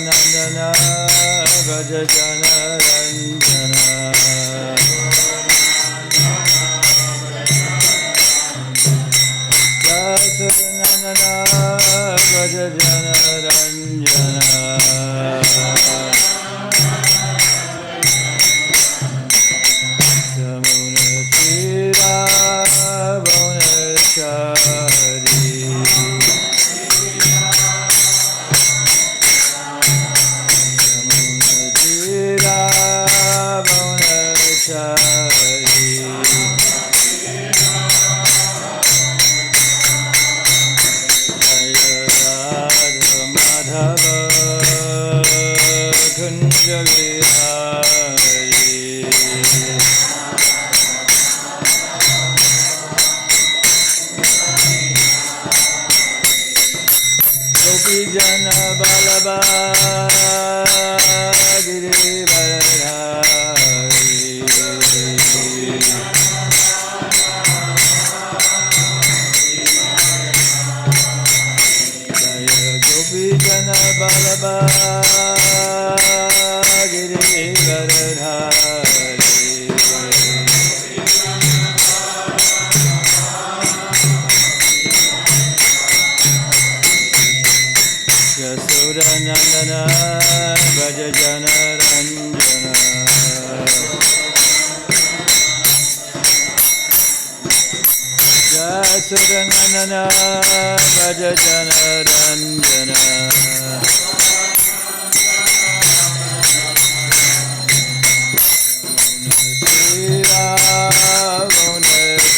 Nandana Gajajana Ranjana Nandana Gajajana Ranjana Samuna Tira Bonachari Jana Balaba Giri Baradhari Jaya Gopi Jana Balaba Giri Baradhari Nandana Bhajajana Ranjana Jasuranandana Bhajajana Ranjana Tira Bonachari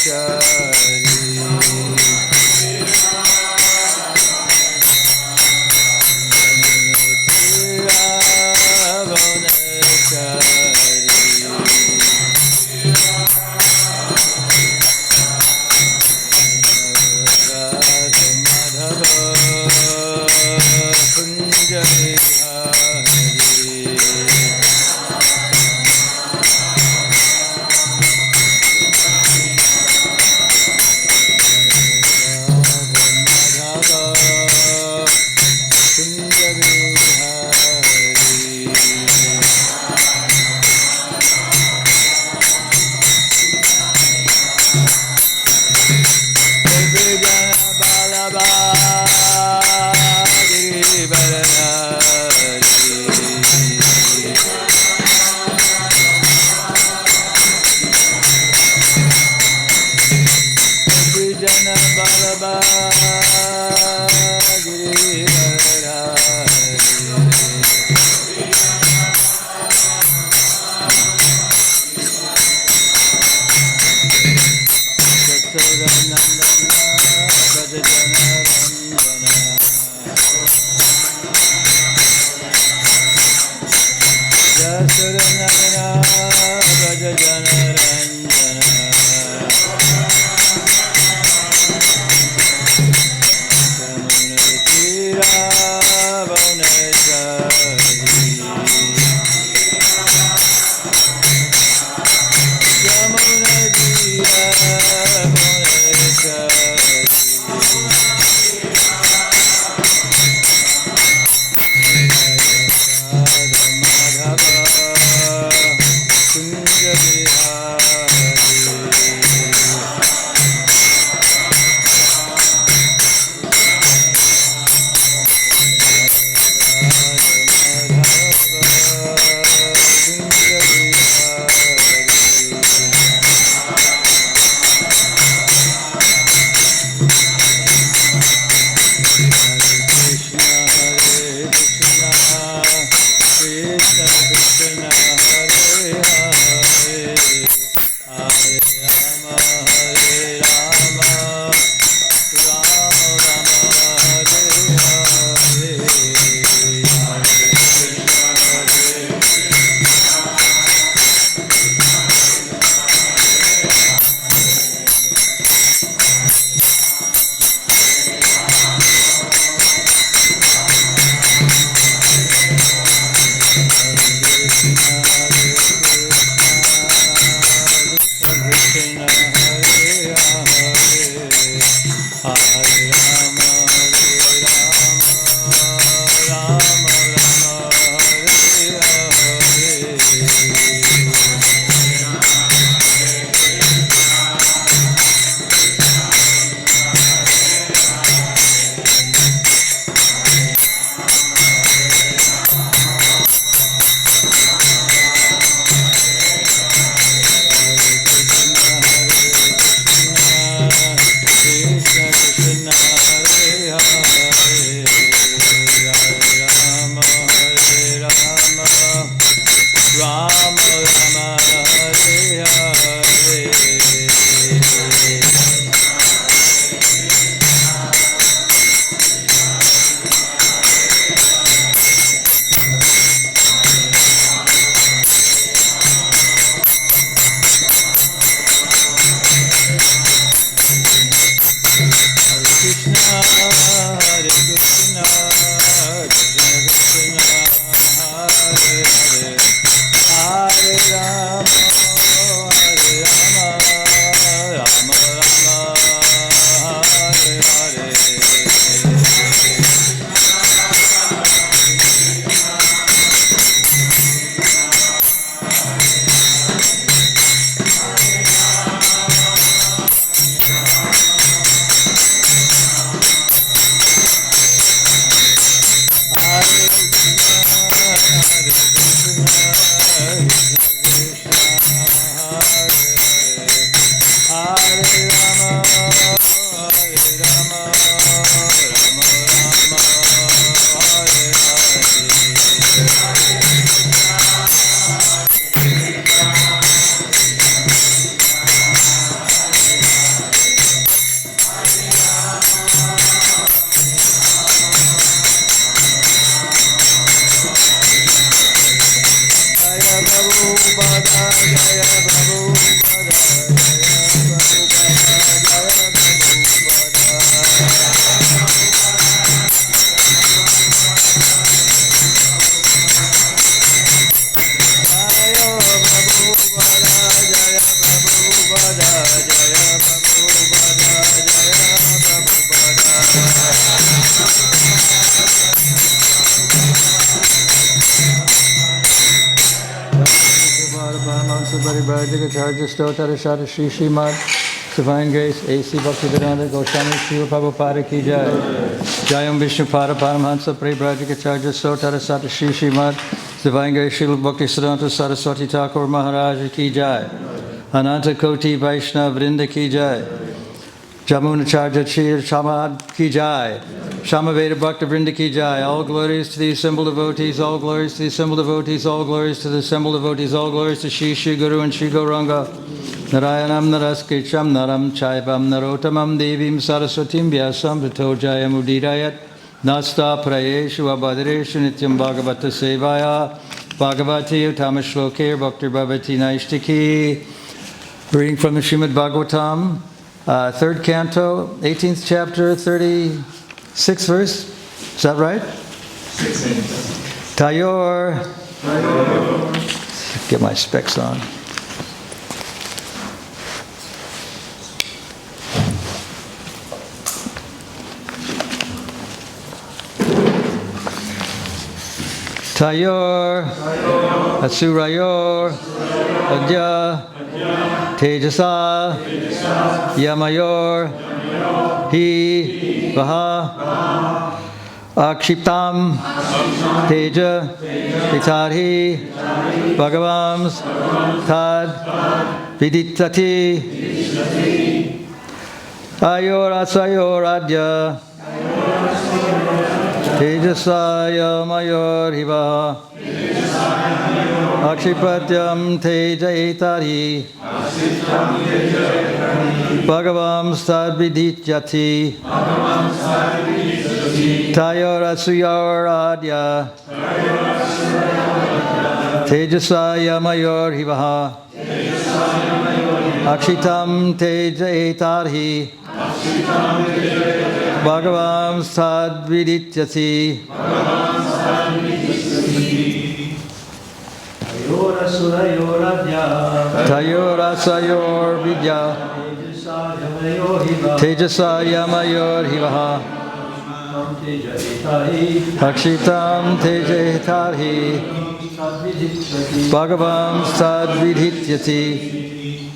Kunja Vihari Shri Srimad Divine Grace A.C. Bhaktivedanta Goswami Srila Prabhupada Ki Jai. Jayam Vishnu Pada Paramhansa Prebrajikacharya Sotara Sata Shri Srimad Divine Grace Srila Bhaktivedanta Saraswati Thakur Maharaj Ki Jai. Ananta Koti Vaishnava Vrinda Ki Jai. Jamunacharya Shri Shamad Ki Jai. Shamaveda Bhakta Vrinda Ki Jai. All glories to the assembled devotees, all glories to the assembled devotees, all glories to the assembled devotees, all glories to Shri Shri Guru and Shri Gauranga. Narayanam Naraskecham Naram Chaivam Narotamam Devim Saraswatim Vyasam Tato Jayam Udidayat Nasta Prayeshu Abhadreshu Nityam Bhagavata Sevaya Bhagavati Utamashloke Bhaktir Bhavati Naishtiki. Reading from the Srimad Bhagavatam, 3rd canto, 18th chapter, 36th verse. Is that right? 16th. Tayor. Get my specs on. Tayor, Asurayor, Adya, Tejasa, Yamayor, Hi, Vaha, Akshiptam, Teja, Vitadhi, Bhagavams, Tad, Viditati, Ayor, Asayor, Adya, Tejasaya Mayor Hiva Akshipatyam Teja Etari Bhagavam Stadvidityati Tayor Asuyar Adya Tejasaya Mayor Hiva Akshitam Teja Etari Bhagavam Sad Vidityasi Tayora Sayor Vidya Tejasa Yamayor Hivaha Akshitam Teja Tarhi Bhagavam sadvidhityati.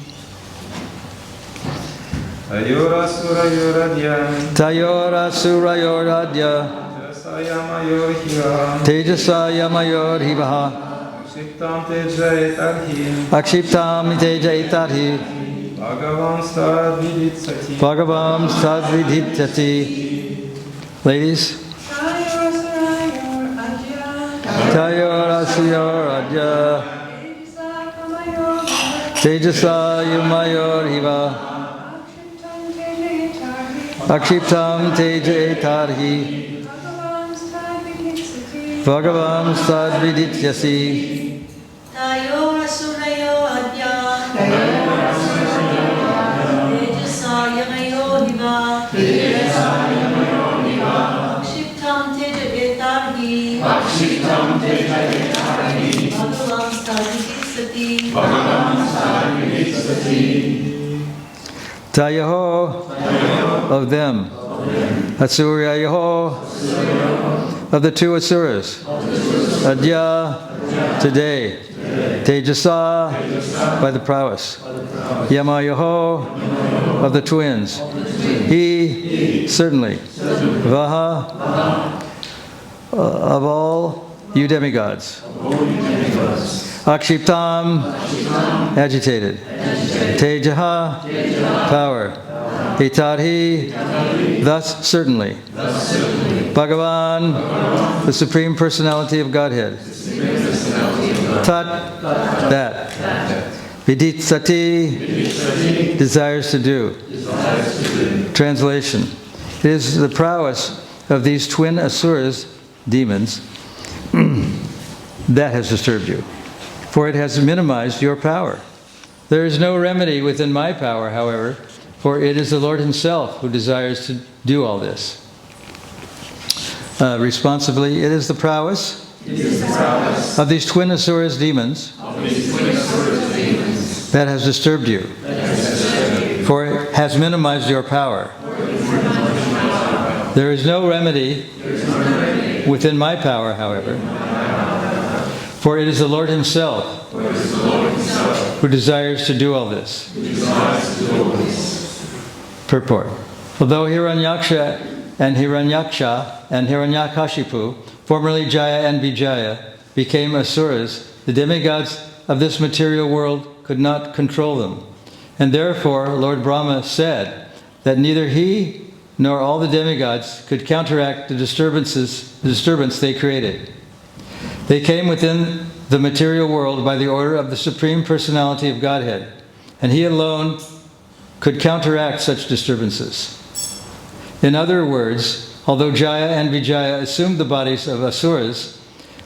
Tayora surayoradya. Tejasa yamayor hivaha. Akshiptam teja etarhi. Bhagavam sadvidhityati. Ladies. Tayora surayoradya. Tejasa yamayor hiva. Akshiptam teja etarhi. Bhagavam sadvidhityasi. Tayora surayo adya. Tejasa yamayo hiva. Akshiptam teja etarhi. Bhagavam sadvidhyasati. Tayaho of them. Asuryayaho of the two asuras. Adya today. Tejasa by the prowess. Yamayaho of the twins. He certainly. Vaha of all you demigods. Akshiptam agitated. Tejaha power. Etarhi thus certainly. Bhagavan the Supreme Personality of Godhead. Tat that. Viditsati desires to do. Translation. It is the prowess of these twin asuras, demons, that has disturbed you, for it has minimized your power. There is no remedy within my power, however, for it is the Lord Himself who desires to do all this. Responsibly, it is the prowess of these twin asuras, demons, that has disturbed you, for it has minimized your power. There is no remedy within my power, however, for it is the Lord Himself who desires to do all this. Purport. Although Hiranyaksha and Hiranyakashipu, formerly Jaya and Vijaya, became asuras, the demigods of this material world could not control them. And therefore Lord Brahma said that neither he nor all the demigods could counteract the disturbance they created. They came within the material world by the order of the Supreme Personality of Godhead, and He alone could counteract such disturbances. In other words, although Jaya and Vijaya assumed the bodies of asuras,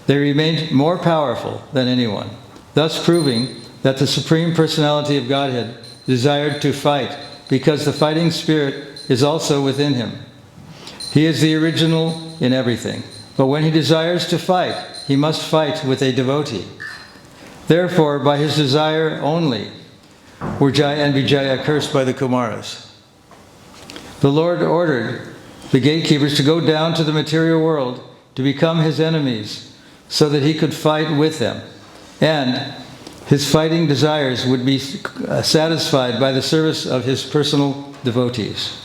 they remained more powerful than anyone, thus proving that the Supreme Personality of Godhead desired to fight, because the fighting spirit is also within Him. He is the original in everything, but when He desires to fight, He must fight with a devotee. Therefore, by His desire only were Jaya and Vijaya cursed by the Kumaras. The Lord ordered the gatekeepers to go down to the material world to become His enemies so that He could fight with them, and His fighting desires would be satisfied by the service of His personal devotees.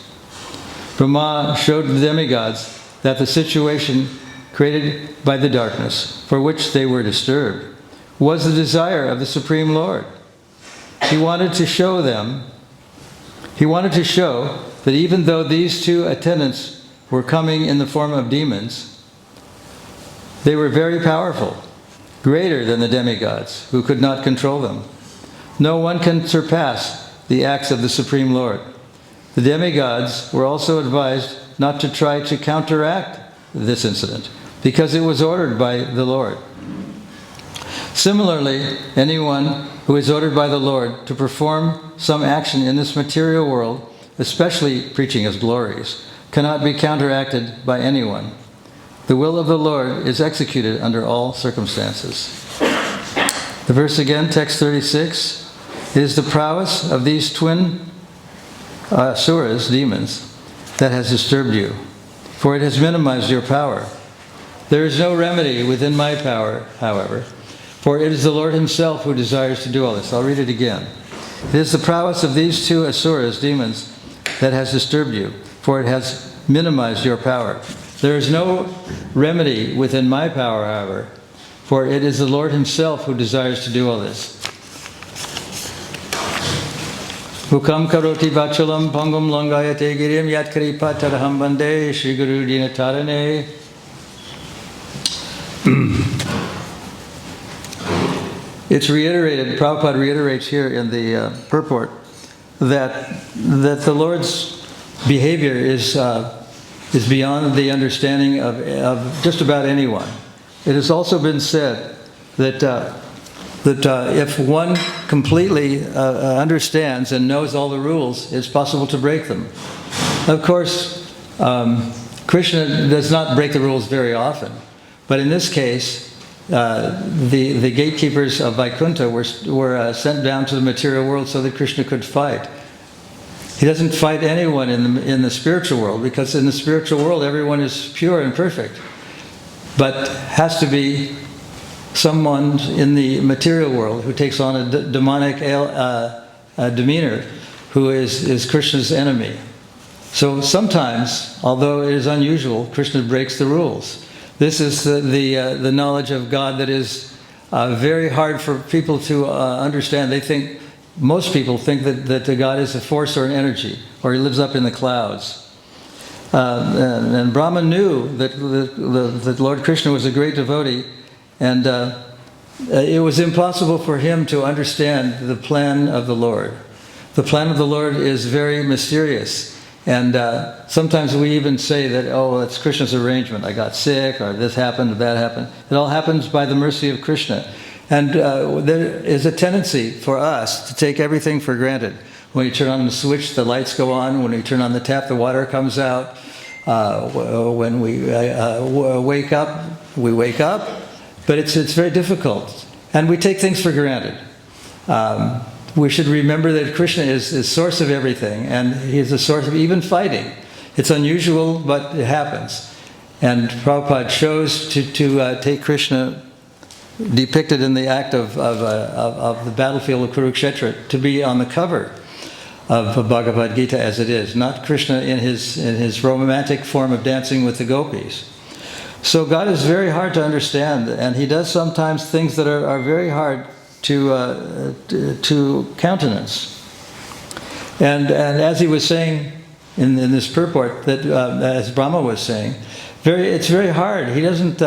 Brahma showed the demigods that the situation created by the darkness, for which they were disturbed, was the desire of the Supreme Lord. He wanted to show that even though these two attendants were coming in the form of demons, they were very powerful, greater than the demigods, who could not control them. No one can surpass the acts of the Supreme Lord. The demigods were also advised not to try to counteract this incident, because it was ordered by the Lord. Similarly, anyone who is ordered by the Lord to perform some action in this material world, especially preaching His glories, cannot be counteracted by anyone. The will of the Lord is executed under all circumstances. The verse again, text 36, it is the prowess of these twin asuras, demons, that has disturbed you, for it has minimized your power. There is no remedy within my power, however, For it is the Lord himself who desires to do all this. I'll read it again. It is the prowess of these two asuras, demons, that has disturbed you, for it has minimized your power. There is no remedy within my power, however, for it is the Lord himself who desires to do all this. Hukam karoti vachalam pangum langayate girim yatkari pataraham bande Shri Guru Dinatarane. It's reiterated, Prabhupada reiterates here in the purport that the Lord's behavior is beyond the understanding of just about anyone. It has also been said that if one completely understands and knows all the rules, it's possible to break them. Of course, Krishna does not break the rules very often, but in this case, the gatekeepers of Vaikuntha were sent down to the material world so that Krishna could fight. He doesn't fight anyone in the spiritual world, because in the spiritual world everyone is pure and perfect, but has to be someone in the material world who takes on a demonic demeanor, who is Krishna's enemy. So sometimes, although it is unusual, Krishna breaks the rules. This is the knowledge of God that is very hard for people to understand. Most people think that God is a force or an energy, or he lives up in the clouds. And Brahma knew that Lord Krishna was a great devotee, and it was impossible for him to understand the plan of the Lord. The plan of the Lord is very mysterious. And sometimes we even say that, oh, it's Krishna's arrangement. I got sick, or this happened, or that happened. It all happens by the mercy of Krishna. And there is a tendency for us to take everything for granted. When you turn on the switch, the lights go on. When we turn on the tap, the water comes out. When we wake up, we wake up. But it's very difficult. And we take things for granted. We should remember that Krishna is the source of everything, and he is the source of even fighting. It's unusual, but it happens. And Prabhupada chose to take Krishna, depicted in the act of the battlefield of Kurukshetra, to be on the cover of Bhagavad Gita as it is, not Krishna in his romantic form of dancing with the gopis. So God is very hard to understand, and he does sometimes things that are very hard to countenance. And as he was saying in this purport, that as Brahma was saying, it's very hard. He doesn't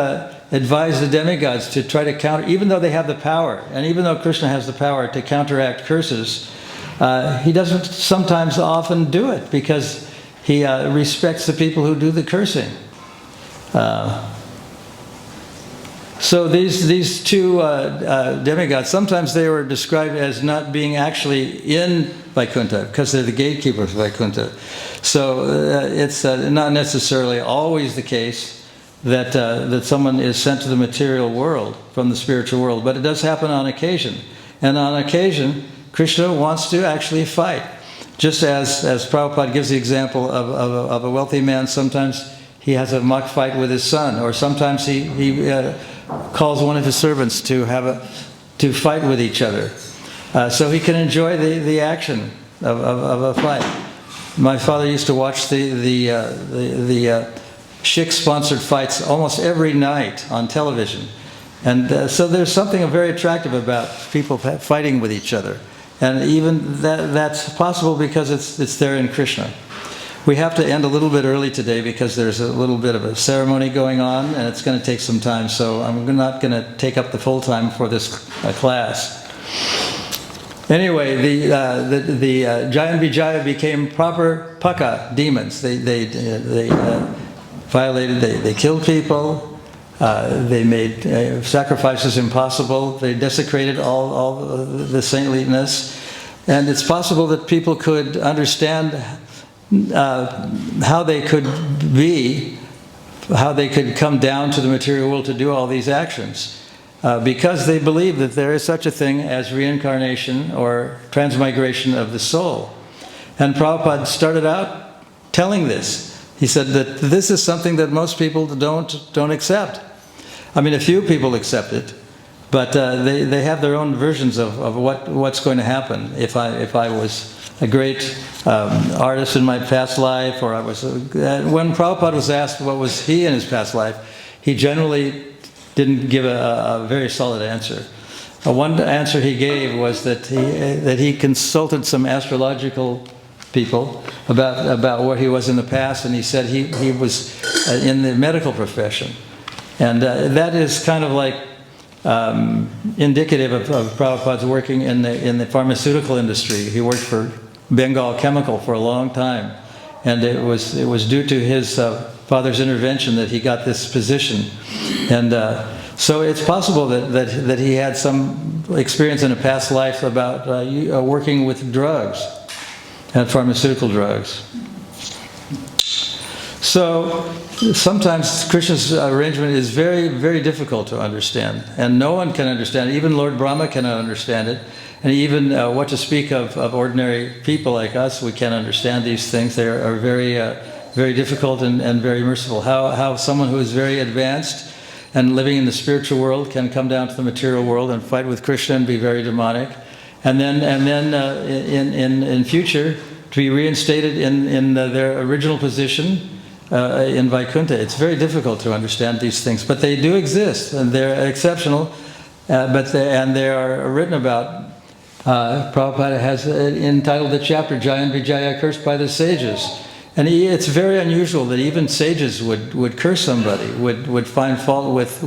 advise the demigods to try to counter, even though they have the power, and even though Krishna has the power to counteract curses, he doesn't sometimes often do it, because he respects the people who do the cursing. So these two demigods, sometimes they were described as not being actually in Vaikuntha, because they're the gatekeepers of Vaikuntha. So it's not necessarily always the case that someone is sent to the material world from the spiritual world, but it does happen on occasion. And on occasion, Krishna wants to actually fight. Just as Prabhupada gives the example of a wealthy man, sometimes he has a mock fight with his son, or sometimes he calls one of his servants to fight with each other, so he can enjoy the action of a fight. My father used to watch the Sikh-sponsored fights almost every night on television, and so there's something very attractive about people fighting with each other, and even that's possible because it's there in Krishna. We have to end a little bit early today because there's a little bit of a ceremony going on, and it's going to take some time, so I'm not going to take up the full time for this class. Anyway, the Jaya and Vijaya became proper Paka demons. They violated, they killed people, they made sacrifices impossible, they desecrated all the saintliness, and it's possible that people could understand how they could come down to the material world to do all these actions, because they believe that there is such a thing as reincarnation or transmigration of the soul. And Prabhupada started out telling this. He said that this is something that most people don't accept. I mean, a few people accept it, But they have their own versions of what's going to happen if I was a great artist in my past life, or I was. When Prabhupada was asked what was he in his past life, he generally didn't give a very solid answer. One answer he gave was that he consulted some astrological people about what he was in the past, and he said he was in the medical profession, and that is kind of like indicative of Prabhupada's working in the pharmaceutical industry. He worked for Bengal Chemical for a long time, and it was due to his father's intervention that he got this position, and so it's possible that he had some experience in a past life about working with drugs and pharmaceutical drugs. So sometimes Krishna's arrangement is very, very difficult to understand, and no one can understand it. Even Lord Brahma cannot understand it, and even what to speak of ordinary people like us, we can't understand these things. They are very, very difficult and very merciful. How someone who is very advanced and living in the spiritual world can come down to the material world and fight with Krishna and be very demonic, and then in future to be reinstated in their original position in Vaikuntha. It's very difficult to understand these things, but they do exist, and they're exceptional. And they are written about. Prabhupada has entitled the chapter "Jaya and Vijaya cursed by the sages," and it's very unusual that even sages would curse somebody, would find fault with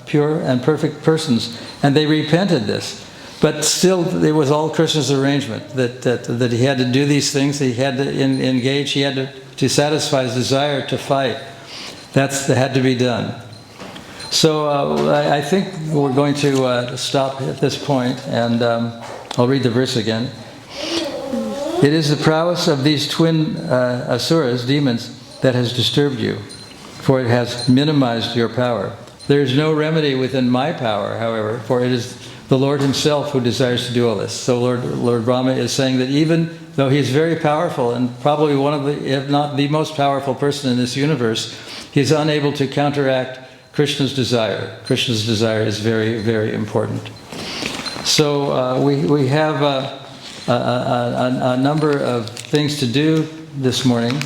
pure and perfect persons, and they repented this. But still, it was all Krishna's arrangement that he had to do these things. He had to engage. He had to satisfy his desire to fight. That had to be done. So I think we're going to stop at this point, and I'll read the verse again. It is the prowess of these twin asuras, demons, that has disturbed you, for it has minimized your power. There is no remedy within my power, however, for it is the Lord himself who desires to do all this. So Lord Brahma is saying that even though he's very powerful, and probably one of the, if not the most powerful person in this universe, he's unable to counteract Krishna's desire. Krishna's desire is very, very important. So we have a number of things to do this morning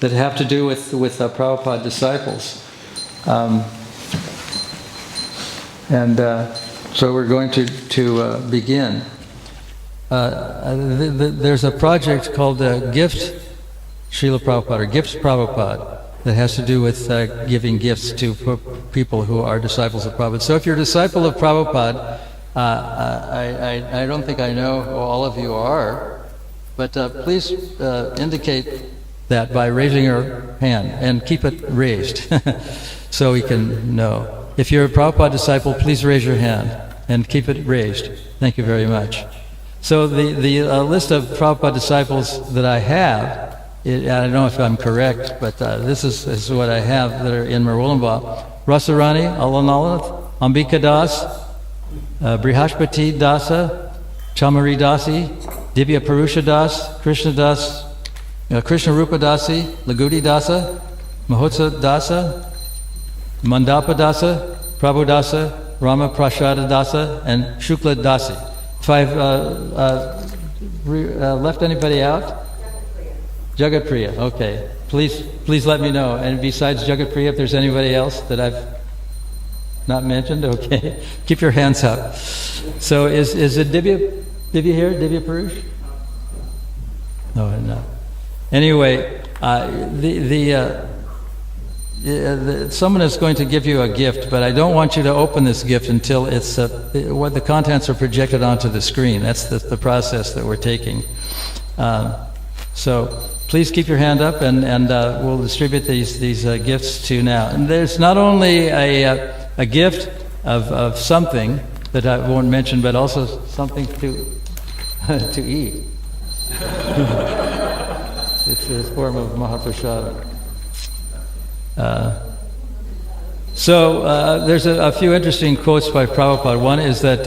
that have to do with Prabhupada disciples. So we're going to begin. There's a project called Gift Srila Prabhupada, or Gifts Prabhupada, that has to do with giving gifts to people who are disciples of Prabhupada. So if you're a disciple of Prabhupada, I don't think I know who all of you are, but please indicate that by raising your hand, and keep it raised so we can know. If you're a Prabhupada disciple, please raise your hand and keep it raised. Thank you very much. So the list of Prabhupada disciples that I have, I don't know if I'm correct, but this is what I have that are in Marwolamba. Rasarani, Alanalath, Ambika Das, Brihashpati Dasa, Chamari Dasi, Divya Purusha Das, Krishna Das, Krishna Rupa Dasi, Lagudi Dasa, Mahotsa Dasa, Mandapa Dasa, Prabhu Dasa, Rama Prashada Dasa, and Shukla Dasi. If I've left anybody out? Jagat Priya, okay. Please let me know. And besides Jagat Priya, if there's anybody else that I've not mentioned, okay. Keep your hands up. So is it Divya here? Divya Purush? No. Anyway, someone is going to give you a gift, but I don't want you to open this gift until it's what the contents are projected onto the screen. That's the process that we're taking. So please keep your hand up, and we'll distribute these gifts to you now. And there's not only a gift of something that I won't mention, but also something to eat. It's a form of Mahaprasada. There's a few interesting quotes by Prabhupada. One is that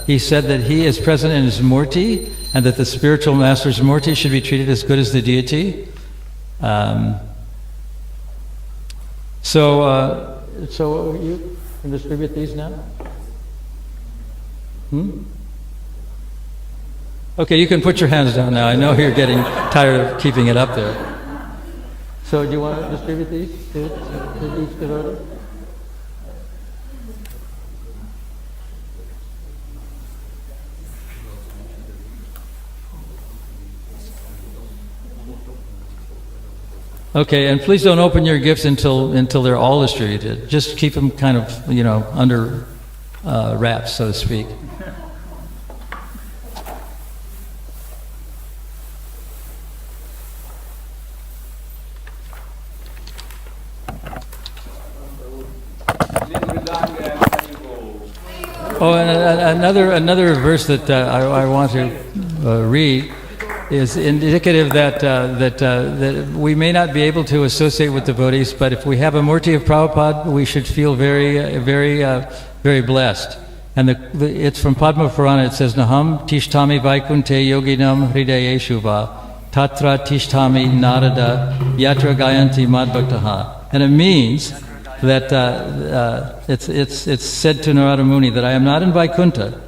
he said that he is present in his murti, and that the spiritual master's murti should be treated as good as the deity. So you can distribute these now? Okay, you can put your hands down now. I know you're getting tired of keeping it up there. So do you want to distribute these to each devotee? Okay, and please don't open your gifts until they're all distributed. Just keep them kind of, under wraps, so to speak. Oh, and another verse that I want to read is indicative that we may not be able to associate with devotees, but if we have a murti of Prabhupada, we should feel very, very, very blessed. And it's from Padma Purana. It says, "Naham tishtami vaikunte yoginam hridayeshu va tatra tishtami narada yatra gayanti madbhaktaha." And it means that it's said to Narada Muni that I am not in Vaikuntha,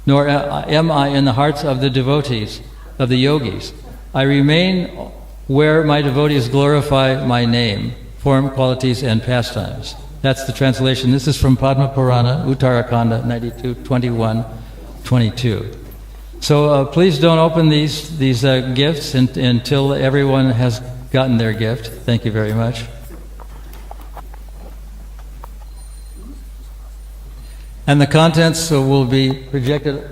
nor am I in the hearts of the devotees, of the yogis. I remain where my devotees glorify my name, form, qualities, and pastimes. That's the translation. This is from Padma Purana, Uttarakanda 92, 21, 22. So please don't open these gifts until everyone has gotten their gift. Thank you very much. And the contents will be projected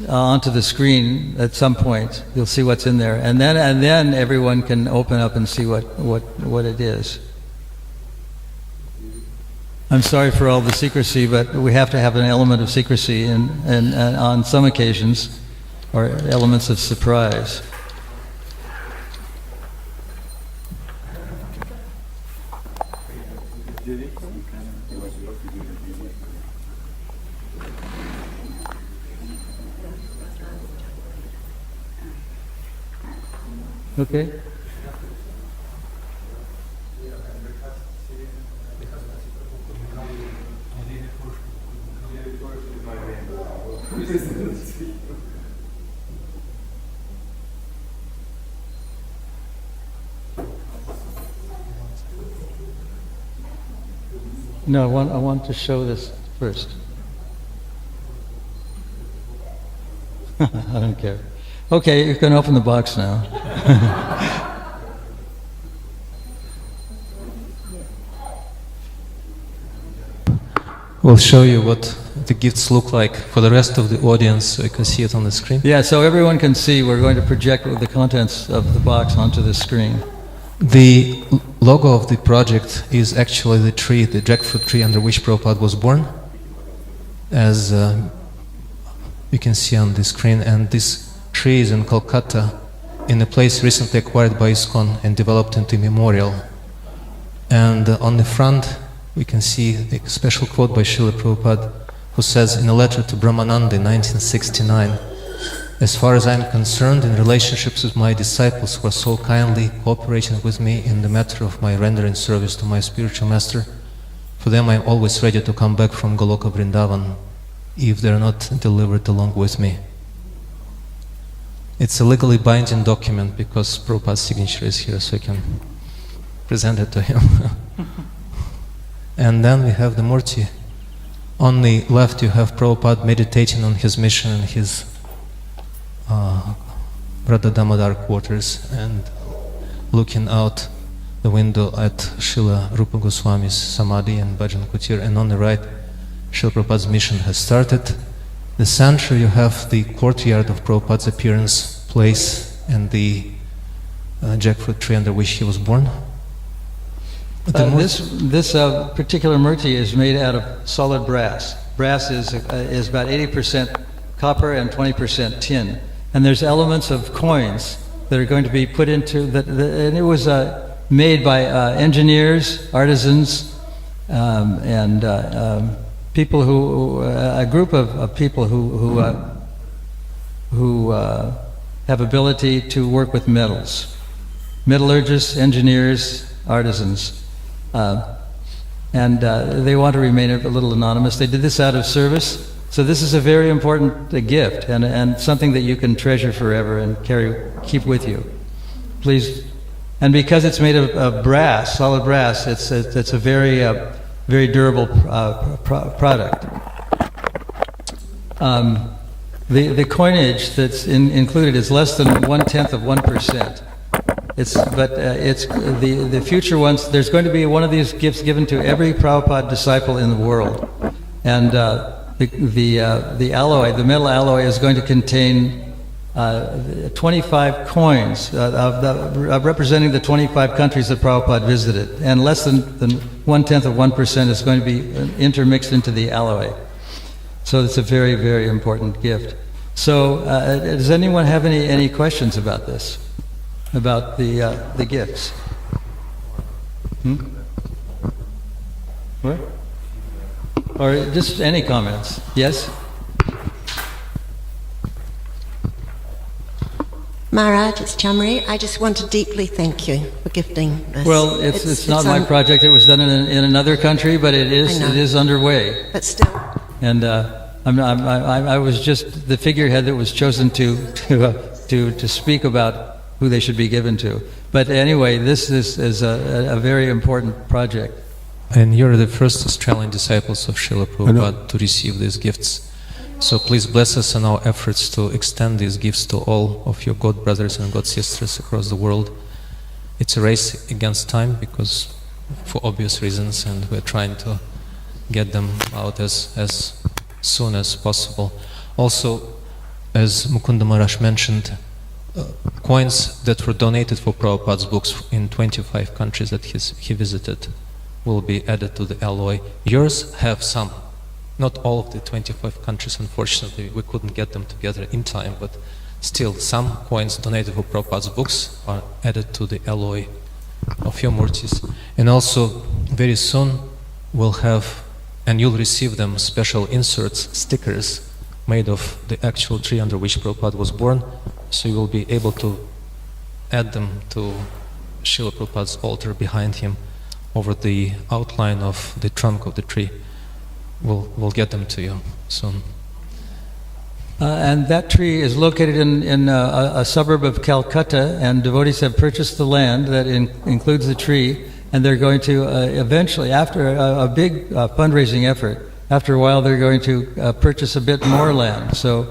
onto the screen at some point. You'll see what's in there, and then everyone can open up and see what it is. I'm sorry for all the secrecy, but we have to have an element of secrecy, and on some occasions, or elements of surprise. Okay. No, I want to show this first. I don't care. Okay, you can open the box now. We'll show you what the gifts look like for the rest of the audience so you can see it on the screen. Yeah, so everyone can see. We're going to project the contents of the box onto the screen. The logo of the project is actually the tree, the jackfruit tree under which Prabhupada was born, as you can see on the screen. And this tree is in Kolkata, in a place recently acquired by ISKCON and developed into a memorial. And on the front we can see a special quote by Srila Prabhupada, who says in a letter to Brahmananda in 1969, "As far as I am concerned, in relationships with my disciples who are so kindly cooperating with me in the matter of my rendering service to my spiritual master, for them I am always ready to come back from Goloka Vrindavan if they are not delivered along with me." It's a legally binding document because Prabhupada's signature is here, so I can present it to him. And then we have the Murti. On the left you have Prabhupada meditating on his mission in his Radha Damodar quarters and looking out the window at Srila Rupa Goswami's Samadhi and Bhajan Kutir. And on the right, Srila Prabhupada's mission has started. The center you have the courtyard of Prabhupada's appearance place and the jackfruit tree under which he was born. This particular murti is made out of solid brass. Brass is about 80% copper and 20% tin. And there's elements of coins that are going to be put into that. And it was made by engineers, artisans, and people a group of people who have ability to work with metals. Metallurgists, engineers, artisans. And they want to remain a little anonymous. They did this out of service So this is a very important gift and something that you can treasure forever and keep with you. Please, and because it's made of brass, solid brass, it's a very durable product. The coinage that's included is less than 1/10 of 1%. It's the future ones. There's going to be one of these gifts given to every Prabhupada disciple in the world, and the alloy, the metal alloy, is going to contain 25 coins representing the 25 countries that Prabhupada visited, and less than 1/10 of 1% is going to be intermixed into the alloy. So it's a very, very important gift. So does anyone have any questions about this? About the gifts? What? Or just any comments? Yes? Maharaj, it's Chamri. I just want to deeply thank you for gifting this. Well, it's not my project. It was done in another country, but it is underway. But still. And I was just the figurehead that was chosen to speak about who they should be given to. But anyway, this is a very important project. And you're the first Australian disciples of Srila Prabhupada to receive these gifts. So please bless us in our efforts to extend these gifts to all of your God brothers and God sisters across the world. It's a race against time because for obvious reasons, and we're trying to get them out as soon as possible. Also, as Mukunda Maharaj mentioned, coins that were donated for Prabhupada's books in 25 countries that he visited will be added to the alloy. Yours have some. Not all of the 25 countries, unfortunately, we couldn't get them together in time, but still some coins donated for Prabhupada's books are added to the alloy of your murtis. And also, very soon, we'll have, and you'll receive them, special inserts, stickers, made of the actual tree under which Prabhupada was born, so you will be able to add them to Srila Prabhupada's altar behind him over the outline of the trunk of the tree. We'll get them to you soon. And that tree is located in a suburb of Calcutta, and devotees have purchased the land that includes the tree, and they're going to eventually, after a big fundraising effort, after a while they're going to purchase a bit more land. So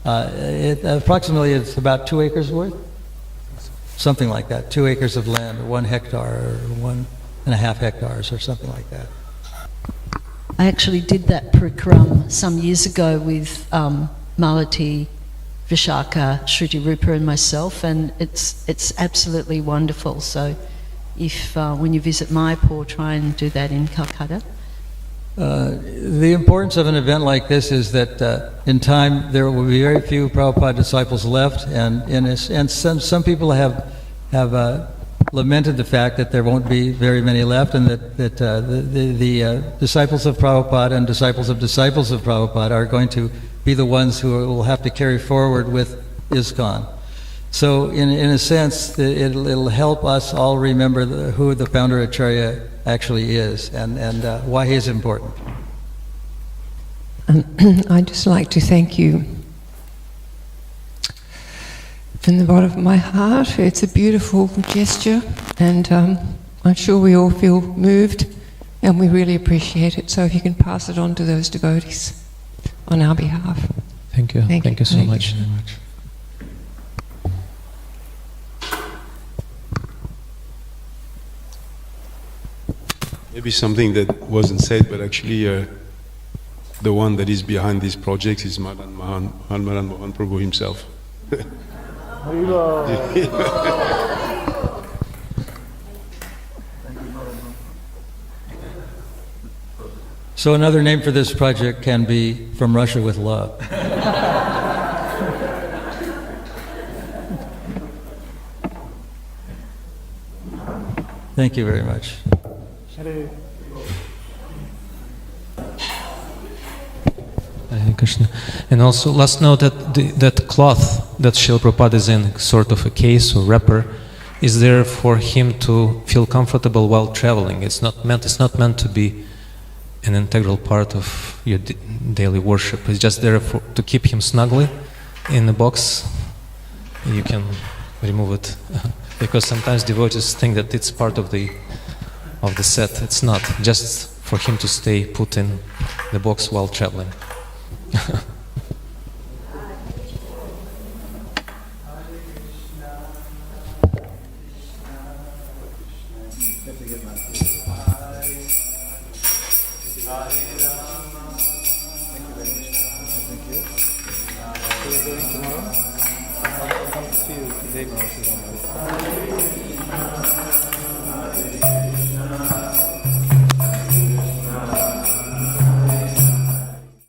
approximately it's about 2 acres worth? Something like that, 2 acres of land, or 1 hectare, or 1.5 hectares, or something like that. I actually did that parikram some years ago with Malati, Vishaka, Shruti Rupa and myself, and it's absolutely wonderful. So if when you visit Mayapur, try and do that in Calcutta. The importance of an event like this is that in time there will be very few Prabhupada disciples left, and some people have lamented the fact that there won't be very many left, and that the disciples of Prabhupada and disciples of Prabhupada are going to be the ones who will have to carry forward with ISKCON. So in a sense, it'll help us all remember who the founder Acharya actually is and why he is important. I'd just like to thank you from the bottom of my heart. It's a beautiful gesture, and I'm sure we all feel moved, and we really appreciate it. So if you can pass it on to those devotees on our behalf. Thank you. Thank you so much. Maybe something that wasn't said, but actually the one that is behind this project is Madan Mohan Prabhu himself. So another name for this project can be From Russia with Love. Thank you very much. Hare Krishna. And also, let's note that that cloth that Srila Prabhupada is in, sort of a case or wrapper, is there for him to feel comfortable while traveling. It's not meant to be an integral part of your daily worship. It's just there to keep him snugly in the box. You can remove it because sometimes devotees think that it's part of the set. It's not. Just for him to stay put in the box while traveling. Tomorrow? I'll come to see you today, Maharaj.